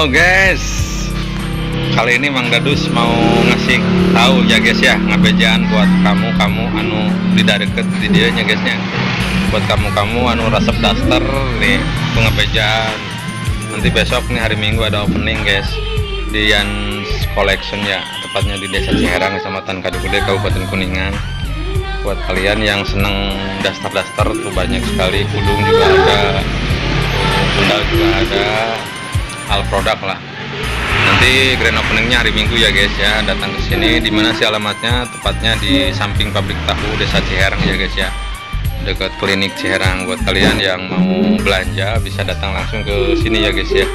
Halo guys, kali ini Mang Dadus mau ngasih tahu ya guys ya, ngabejaan buat kamu anu di deket di dia nya guysnya. Buat kamu anu resep daster nih ngabejaan. Nanti besok nih hari Minggu ada opening guys di Yans Collection ya, tepatnya di Desa Ciherang, Kecamatan Kadukude, Kabupaten Kuningan. Buat kalian yang seneng daster tuh banyak sekali, kudung juga ada, bundal juga ada, all produk lah. Nanti grand openingnya hari Minggu ya guys ya. Datang ke sini. Di mana sih alamatnya? Tepatnya di samping pabrik tahu Desa Ciherang ya guys ya, dekat klinik Ciherang. Buat kalian yang mau belanja bisa datang langsung ke sini ya guys ya.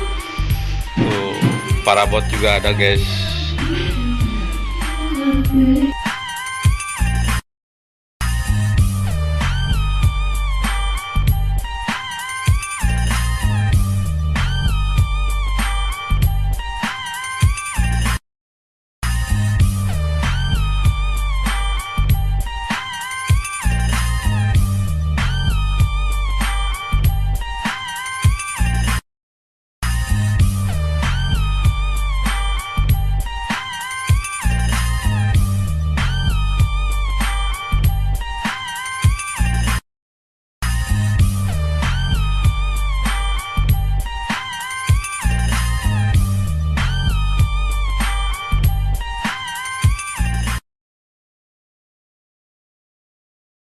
Tuh parabot juga ada guys.